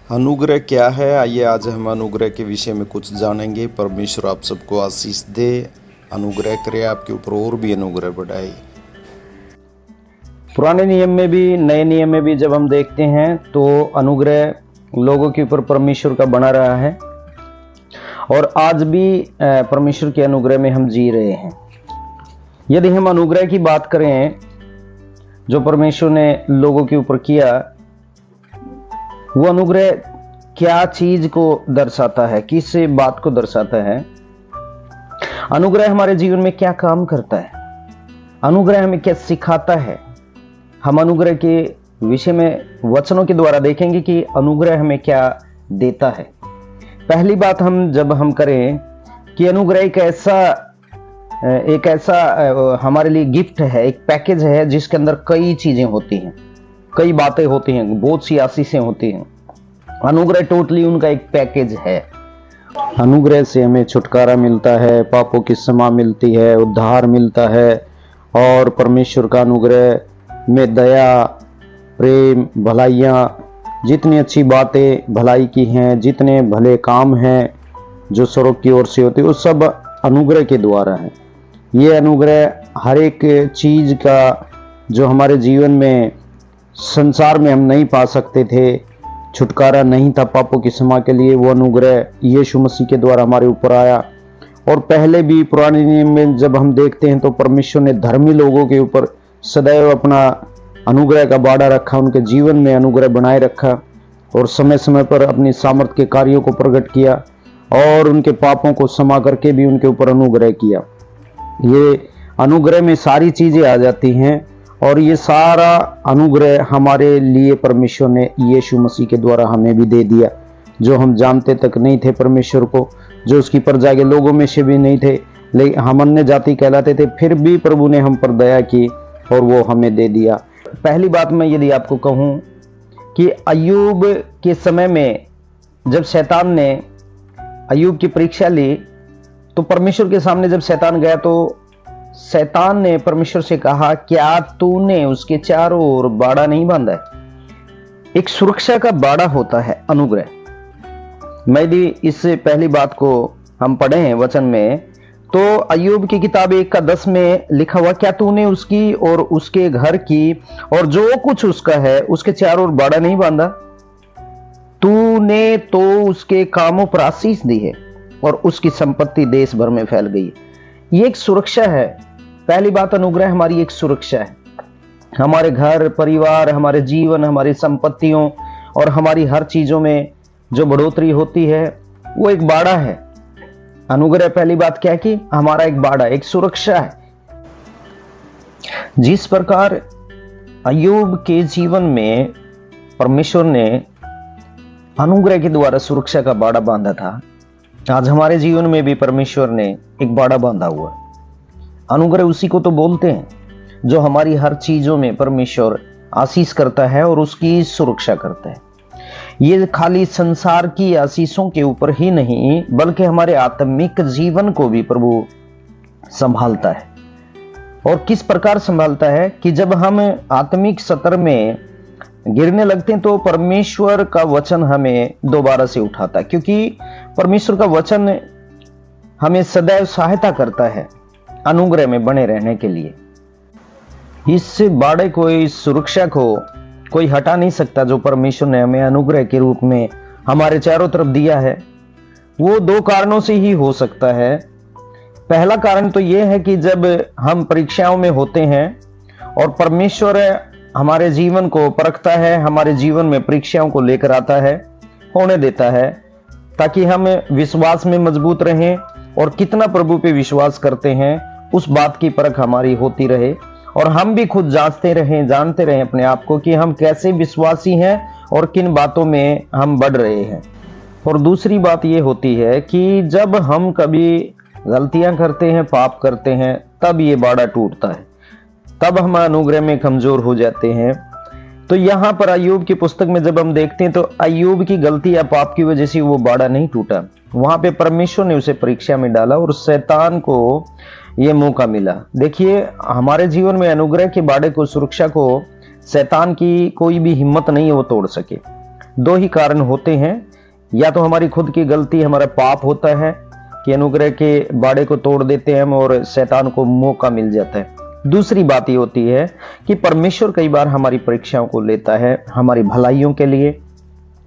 अनुग्रह क्या है? आइए आज हम अनुग्रह के विषय में कुछ जानेंगे। परमेश्वर आप सबको आशीष दे, अनुग्रह करे, आपके ऊपर और भी अनुग्रह बढ़ाए। पुराने नियम में भी नए नियम में भी जब हम देखते हैं तो अनुग्रह लोगों के ऊपर परमेश्वर का बना रहा है और आज भी परमेश्वर के अनुग्रह में हम जी रहे हैं। यदि हम अनुग्रह की बात करें जो परमेश्वर ने लोगों के ऊपर किया, वो अनुग्रह क्या चीज को दर्शाता है, किस बात को दर्शाता है? अनुग्रह हमारे जीवन में क्या काम करता है, अनुग्रह हमें क्या सिखाता है। हम अनुग्रह के विषय में वचनों के द्वारा देखेंगे कि अनुग्रह हमें क्या देता है। पहली बात जब हम करें कि अनुग्रह एक ऐसा हमारे लिए गिफ्ट है, एक पैकेज है जिसके अंदर कई चीजें होती हैं, कई बातें होती हैं, बहुत सी आशीषें होती हैं। अनुग्रह टोटली उनका एक पैकेज है। अनुग्रह से हमें छुटकारा मिलता है, पापों की क्षमा मिलती है, उद्धार मिलता है और परमेश्वर का अनुग्रह में दया, प्रेम, भलाइयाँ, जितनी अच्छी बातें भलाई की हैं, जितने भले काम हैं जो स्वर्ग की ओर से होते हैं, वो सब अनुग्रह के द्वारा है। ये अनुग्रह हर एक चीज का जो हमारे जीवन में संसार में हम नहीं पा सकते थे, छुटकारा नहीं था पापों की क्षमा के लिए, वो अनुग्रह यीशु मसीह के द्वारा हमारे ऊपर आया। और पहले भी पुराने नियम में जब हम देखते हैं तो परमेश्वर ने धर्मी लोगों के ऊपर सदैव अपना अनुग्रह का बाड़ा रखा, उनके जीवन में अनुग्रह बनाए रखा और समय समय पर अपनी सामर्थ के कार्यों को प्रकट किया और उनके पापों को क्षमा करके भी उनके ऊपर अनुग्रह किया। ये अनुग्रह में सारी चीजें आ जाती हैं और ये सारा अनुग्रह हमारे लिए परमेश्वर ने यीशु मसीह के द्वारा हमें भी दे दिया, जो हम जानते तक नहीं थे परमेश्वर को, जो उसकी प्रजा के लोगों में से भी नहीं थे, लेकिन हम अन्य जाति कहलाते थे, फिर भी प्रभु ने हम पर दया की और वो हमें दे दिया। पहली बात मैं यदि आपको कहूं कि अय्यूब के समय में जब शैतान ने अय्यूब की परीक्षा ली तो परमेश्वर के सामने जब शैतान गया तो शैतान ने परमेश्वर से कहा, क्या तूने उसके चारों ओर बाड़ा नहीं बांधा है? एक सुरक्षा का बाड़ा होता है अनुग्रह। मैं यदि इस पहली बात को हम पढ़े हैं वचन में तो अय्यूब की किताब 1:10 में लिखा हुआ, क्या तूने उसकी और उसके घर की और जो कुछ उसका है उसके चारों ओर बाड़ा नहीं बांधा? तूने तो उसके कामों पर आशीष दी है और उसकी संपत्ति देश भर में फैल गई। ये एक सुरक्षा है। पहली बात, अनुग्रह हमारी एक सुरक्षा है। हमारे घर परिवार, हमारे जीवन, हमारी संपत्तियों और हमारी हर चीजों में जो बढ़ोतरी होती है वो एक बाड़ा है। अनुग्रह पहली बात क्या की, हमारा एक बाड़ा, एक सुरक्षा है। जिस प्रकार अय्यूब के जीवन में परमेश्वर ने अनुग्रह के द्वारा सुरक्षा का बाड़ा बांधा था, आज हमारे जीवन में भी परमेश्वर ने एक बाड़ा बांधा हुआ। अनुग्रह उसी को तो बोलते हैं जो हमारी हर चीजों में परमेश्वर आशीष करता है और उसकी सुरक्षा करता है। ये खाली संसार की आशीषों के ऊपर ही नहीं बल्कि हमारे आत्मिक जीवन को भी प्रभु संभालता है। और किस प्रकार संभालता है कि जब हम आत्मिक सतर में गिरने लगते हैं तो परमेश्वर का वचन हमें दोबारा से उठाता है, क्योंकि परमेश्वर का वचन हमें सदैव सहायता करता है अनुग्रह में बने रहने के लिए। इस बाड़े को, इस सुरक्षा को कोई हटा नहीं सकता जो परमेश्वर ने हमें अनुग्रह के रूप में हमारे चारों तरफ दिया है। वो दो कारणों से ही हो सकता है। पहला कारण तो यह है कि जब हम परीक्षाओं में होते हैं और परमेश्वर हमारे जीवन को परखता है, हमारे जीवन में परीक्षाओं को लेकर आता है, होने देता है, ताकि हम विश्वास में मजबूत रहें और कितना प्रभु पे विश्वास करते हैं उस बात की परख हमारी होती रहे और हम भी खुद जांचते रहें, जानते रहें अपने आप को कि हम कैसे विश्वासी हैं और किन बातों में हम बढ़ रहे हैं। और दूसरी बात यह होती है कि जब हम कभी गलतियां करते हैं, पाप करते हैं, तब ये बाड़ा टूटता है, तब हम अनुग्रह में कमजोर हो जाते हैं। तो यहां पर अय्यूब की पुस्तक में जब हम देखते हैं तो अय्यूब की गलती या पाप की वजह से वो बाड़ा नहीं टूटा, वहां पे परमेश्वर ने उसे परीक्षा में डाला और शैतान को ये मौका मिला। देखिए, हमारे जीवन में अनुग्रह के बाड़े को, सुरक्षा को शैतान की कोई भी हिम्मत नहीं है वो तोड़ सके। दो ही कारण होते हैं, या तो हमारी खुद की गलती, हमारा पाप होता है कि अनुग्रह के बाड़े को तोड़ देते हैं हम और शैतान को मौका मिल जाता है। दूसरी बात ये होती है कि परमेश्वर कई बार हमारी परीक्षाओं को लेता है हमारी भलाइयों के लिए,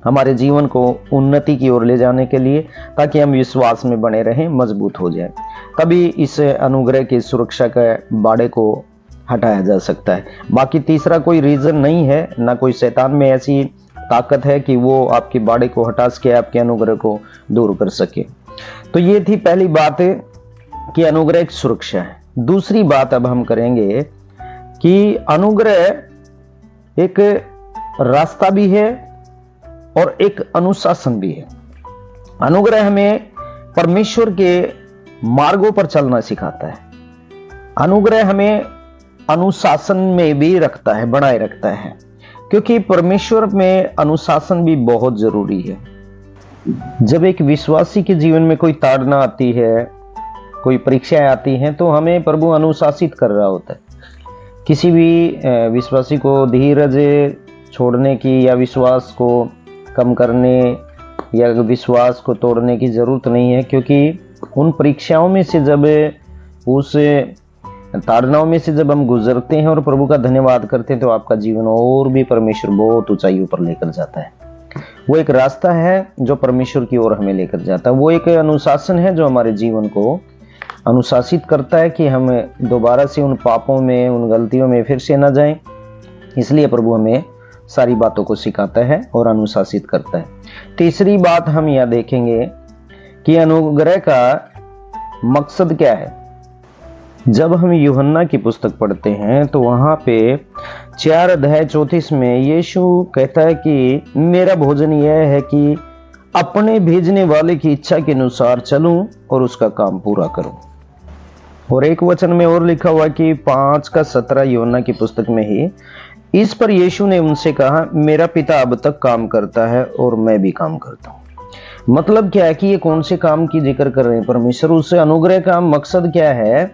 हमारे जीवन को उन्नति की ओर ले जाने के लिए, ताकि हम विश्वास में बने रहें, मजबूत हो जाएं। तभी इस अनुग्रह की सुरक्षा के बाड़े को हटाया जा सकता है। बाकी तीसरा कोई रीजन नहीं है, ना कोई शैतान में ऐसी ताकत है कि वो आपके बाड़े को हटा सके, आपके अनुग्रह को दूर कर सके। तो ये थी पहली बात कि अनुग्रह एक सुरक्षा है। दूसरी बात अब हम करेंगे कि अनुग्रह एक रास्ता भी है और एक अनुशासन भी है। अनुग्रह हमें परमेश्वर के मार्गों पर चलना सिखाता है। अनुग्रह हमें अनुशासन में भी रखता है, बनाए रखता है, क्योंकि परमेश्वर में अनुशासन भी बहुत जरूरी है। जब एक विश्वासी के जीवन में कोई ताड़ना आती है, कोई परीक्षाएं आती हैं, तो हमें प्रभु अनुशासित कर रहा होता है। किसी भी विश्वासी को धीरज छोड़ने की या विश्वास को कम करने या विश्वास को तोड़ने की जरूरत नहीं है, क्योंकि उन परीक्षाओं में से जब, उस ताड़नाओं में से जब हम गुजरते हैं और प्रभु का धन्यवाद करते हैं, तो आपका जीवन और भी परमेश्वर बहुत ऊंचाइयों पर लेकर जाता है। वो एक रास्ता है जो परमेश्वर की ओर हमें लेकर जाता है। वो एक अनुशासन है जो हमारे जीवन को अनुशासित करता है कि हम दोबारा से उन पापों में, उन गलतियों में फिर से न जाएं। इसलिए प्रभु हमें सारी बातों को सिखाता है और अनुशासित करता है। तीसरी बात हम यह देखेंगे कि अनुग्रह का मकसद क्या है। जब हम यूहन्ना की पुस्तक पढ़ते हैं तो वहां पे 4 अध्याय 34 में यीशु कहता है कि मेरा भोजन यह है कि अपने भेजने वाले की इच्छा के अनुसार चलूं और उसका काम पूरा करूं। और एक वचन में और लिखा हुआ कि 5:17 यूहन्ना की पुस्तक में ही, इस पर यीशु ने उनसे कहा, मेरा पिता अब तक काम करता है और मैं भी काम करता हूं। मतलब क्या है कि ये कौन से काम की जिक्र कर रहे हैं परमेश्वर। उस अनुग्रह का मकसद क्या है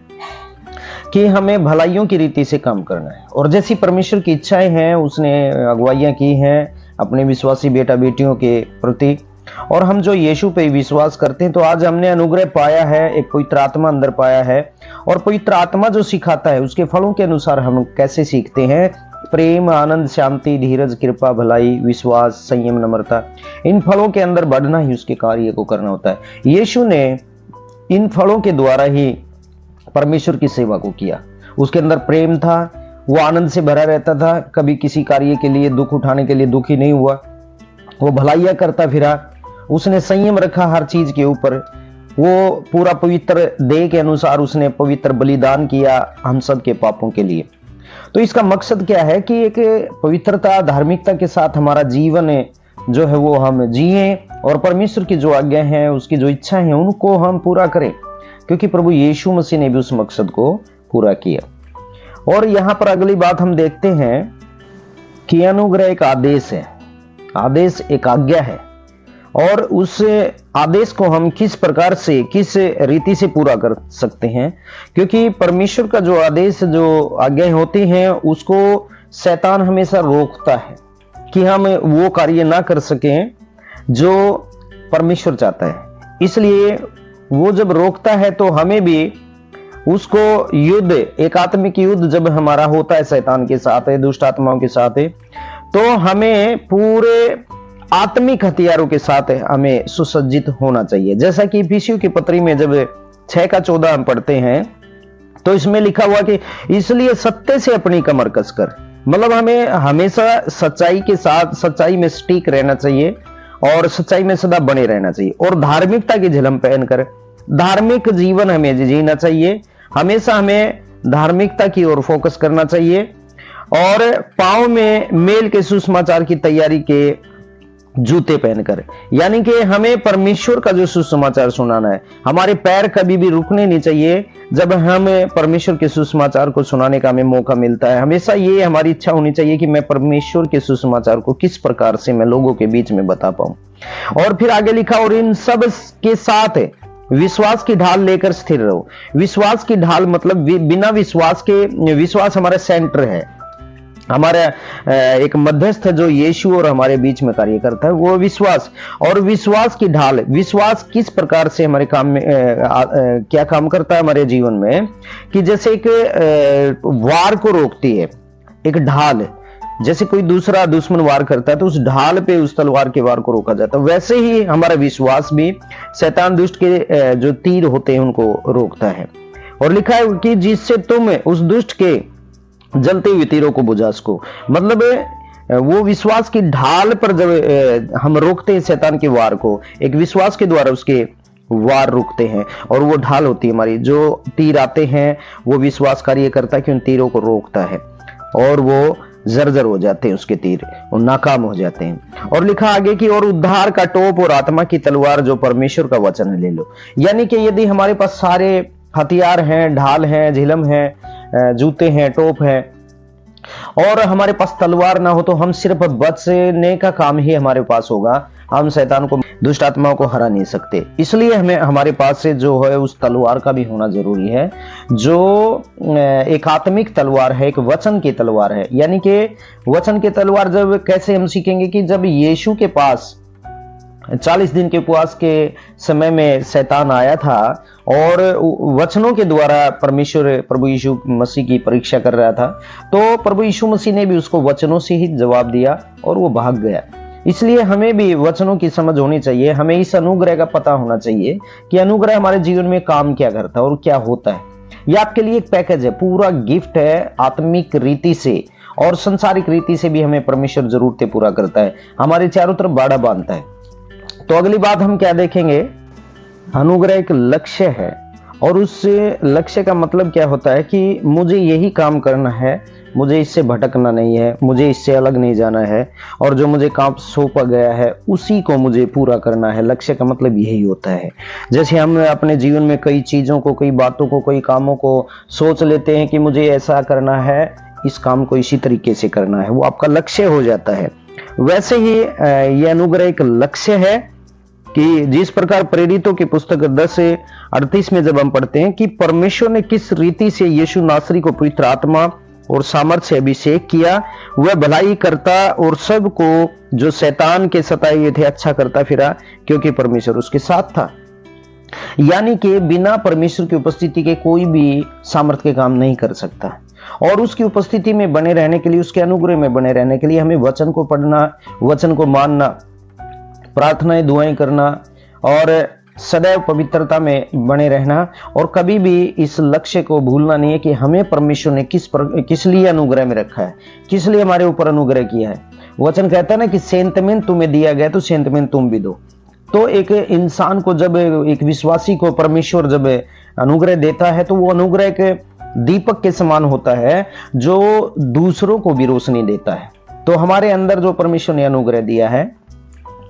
कि हमें भलाइयों की रीति से काम करना है, और जैसी परमेश्वर की इच्छाएं हैं उसने अगुवाइयां की हैं अपने विश्वासी बेटा बेटियों के प्रति, और हम जो यीशु पे विश्वास करते हैं, तो आज हमने अनुग्रह पाया है, एक पवित्र आत्मा अंदर पाया है, और पवित्र आत्मा जो सिखाता है उसके फलों के अनुसार हम कैसे सीखते हैं। प्रेम, आनंद, शांति, धीरज, कृपा, भलाई, विश्वास, संयम, नम्रता, इन फलों के अंदर बढ़ना ही उसके कार्य को करना होता है। यीशु ने इन फलों के द्वारा ही परमेश्वर की सेवा को किया। उसके अंदर प्रेम था, वो आनंद से भरा रहता था, कभी किसी कार्य के लिए दुख उठाने के लिए दुखी नहीं हुआ, वो भलाइयां करता फिरा, उसने संयम रखा हर चीज के ऊपर, वो पूरा पवित्र देह के अनुसार उसने पवित्र बलिदान किया हम सब के पापों के लिए। तो इसका मकसद क्या है कि एक पवित्रता, धार्मिकता के साथ हमारा जीवन जो है वो हम जिए, और परमेश्वर की जो आज्ञा है, उसकी जो इच्छा है, उनको हम पूरा करें, क्योंकि प्रभु यीशु मसीह ने भी उस मकसद को पूरा किया। और यहां पर अगली बात हम देखते हैं कि अनुग्रह एक आदेश है, आदेश एक आज्ञा है, और उस आदेश को हम किस प्रकार से, किस रीति से पूरा कर सकते हैं, क्योंकि परमेश्वर का जो आदेश, जो आज्ञाएं होती हैं, उसको शैतान हमेशा रोकता है कि हम वो कार्य ना कर सकें जो परमेश्वर चाहता है। इसलिए वो जब रोकता है तो हमें भी उसको युद्ध, एक आत्मिक युद्ध जब हमारा होता है शैतान के साथ है, दुष्ट आत्माओं के साथ है, तो हमें पूरे आत्मिक हथियारों के साथ हमें सुसज्जित होना चाहिए। जैसा कि इफिसियों की पत्री में जब 6:14 हम पढ़ते हैं, तो इसमें लिखा हुआ कि इसलिए सत्य से अपनी कमर कसकर, मतलब हमें हमेशा सच्चाई के साथ, सच्चाई में स्टिक रहना चाहिए और सच्चाई में सदा बने रहना चाहिए, और धार्मिकता की झलम पहनकर धार्मिक जीवन हमें जीना चाहिए। हमेशा हमें धार्मिकता की ओर फोकस करना चाहिए, और पांव में मेल के सुसमाचार की तैयारी के जूते पहनकर, यानी कि हमें परमेश्वर का जो सुसमाचार सुनाना है, हमारे पैर कभी भी रुकने नहीं चाहिए जब हमें परमेश्वर के सुसमाचार को सुनाने का हमें मौका मिलता है। हमेशा ये हमारी इच्छा होनी चाहिए कि मैं परमेश्वर के सुसमाचार को किस प्रकार से मैं लोगों के बीच में बता पाऊं। और फिर आगे लिखा, और इन सब के साथ विश्वास की ढाल लेकर स्थिर रहो। विश्वास की ढाल मतलब बिना विश्वास के, विश्वास हमारा सेंटर है, हमारे एक मध्यस्थ जो यीशु और हमारे बीच में कार्य करता है वो विश्वास। और विश्वास की ढाल, विश्वास किस प्रकार से हमारे काम में क्या काम करता है हमारे जीवन में, कि जैसे एक वार को रोकती है एक ढाल, जैसे कोई दूसरा दुश्मन वार करता है तो उस ढाल पे उस तलवार के वार को रोका जाता है, वैसे ही हमारा विश्वास भी शैतान दुष्ट के जो तीर होते हैं उनको रोकता है। और लिखा है कि जिससे तुम उस दुष्ट के जलते हुए तीरों को बुझा सको। मतलब वो विश्वास की ढाल पर जब हम रोकते हैं शैतान के वार को, एक विश्वास के द्वारा उसके वार रुकते हैं, और वो ढाल होती है हमारी, जो तीर आते हैं वो विश्वास कार्य करता है कि उन तीरों को रोकता है और वो जर्जर हो जाते हैं, उसके तीर और नाकाम हो जाते हैं। और लिखा आगे कि और उद्धार का टोप और आत्मा की तलवार जो परमेश्वर का वचन है ले लो। यानी कि यदि हमारे पास सारे हथियार हैं, ढाल हैं, झिलम हैं, जूते हैं, टोप है, और हमारे पास तलवार ना हो तो हम सिर्फ बचने का काम ही हमारे पास होगा, हम शैतान को, दुष्ट आत्माओं को हरा नहीं सकते। इसलिए हमें हमारे पास से जो है उस तलवार का भी होना जरूरी है, जो एक आत्मिक तलवार है, एक वचन की तलवार है। यानी कि वचन की तलवार जब कैसे हम सीखेंगे कि जब यीशु के पास 40 दिन के उपवास के समय में शैतान आया था और वचनों के द्वारा परमेश्वर प्रभु यीशु मसीह की परीक्षा कर रहा था, तो प्रभु यीशु मसीह ने भी उसको वचनों से ही जवाब दिया और वो भाग गया। इसलिए हमें भी वचनों की समझ होनी चाहिए, हमें इस अनुग्रह का पता होना चाहिए कि अनुग्रह हमारे जीवन में काम क्या करता है और क्या होता है। यह आपके लिए एक पैकेज है, पूरा गिफ्ट है, आत्मिक रीति से और संसारिक रीति से भी हमें परमेश्वर जरूरतें पूरा करता है, हमारे चारों तरफ बाड़ा बांधता है। तो अगली बात हम क्या देखेंगे, अनुग्रह एक लक्ष्य है, और उस लक्ष्य का मतलब क्या होता है कि मुझे यही काम करना है, मुझे इससे भटकना नहीं है, मुझे इससे अलग नहीं जाना है, और जो मुझे काम सौंपा गया है उसी को मुझे पूरा करना है। लक्ष्य का मतलब यही होता है। जैसे हम अपने जीवन में कई चीजों को, कई बातों को, कई कामों को सोच लेते हैं कि मुझे ऐसा करना है, इस काम को इसी तरीके से करना है, वो आपका लक्ष्य हो जाता है। वैसे ही यह अनुग्रह एक लक्ष्य है कि जिस प्रकार प्रेरितों की पुस्तक 10:38 में जब हम पढ़ते हैं कि परमेश्वर ने किस रीति से यीशु नासरी को पवित्र आत्मा और सामर्थ्य से अभिषेक किया, वह भलाई करता और सबको जो शैतान के सताए हुए थे अच्छा करता फिरा, क्योंकि परमेश्वर उसके साथ था। यानी कि बिना परमेश्वर की उपस्थिति के कोई भी सामर्थ्य के काम नहीं कर सकता, और उसकी उपस्थिति में बने रहने के लिए, उसके अनुग्रह में बने रहने के लिए हमें वचन को पढ़ना, वचन को मानना, प्रार्थनाएं दुआएं करना और सदैव पवित्रता में बने रहना, और कभी भी इस लक्ष्य को भूलना नहीं है कि हमें परमेश्वर ने किस लिए अनुग्रह में रखा है, किस लिए हमारे ऊपर अनुग्रह किया है। वचन कहता है ना कि सेंतमेंट तुम्हें दिया गया तो सेंतमेंट तुम भी दो। तो एक इंसान को, जब एक विश्वासी को परमेश्वर जब अनुग्रह देता है तो वो अनुग्रह के दीपक के समान होता है जो दूसरों को भी रोशनी देता है। तो हमारे अंदर जो परमेश्वर ने अनुग्रह दिया है,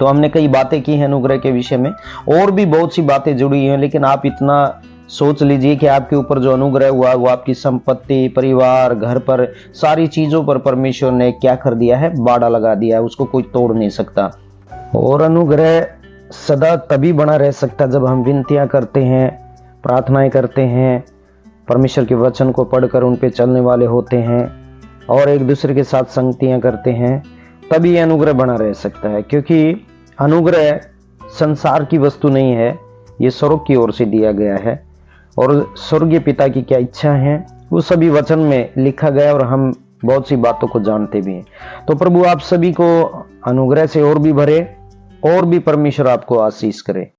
तो हमने कई बातें की हैं अनुग्रह के विषय में, और भी बहुत सी बातें जुड़ी हैं, लेकिन आप इतना सोच लीजिए कि आपके ऊपर जो अनुग्रह हुआ वो आपकी संपत्ति, परिवार, घर पर, सारी चीजों पर परमेश्वर ने क्या कर दिया है, बाड़ा लगा दिया है, उसको कोई तोड़ नहीं सकता। और अनुग्रह सदा तभी बना रह सकता जब हम विनतियां करते हैं, प्रार्थनाएं करते हैं, परमेश्वर के वचन को पढ़कर उन पे चलने वाले होते हैं और एक दूसरे के साथ संगतियां करते हैं, तभी यह अनुग्रह बना रह सकता है। क्योंकि अनुग्रह संसार की वस्तु नहीं है, ये स्वर्ग की ओर से दिया गया है, और स्वर्गीय पिता की क्या इच्छा है वो सभी वचन में लिखा गया, और हम बहुत सी बातों को जानते भी हैं। तो प्रभु आप सभी को अनुग्रह से और भी भरे, और भी परमेश्वर आपको आशीष करे।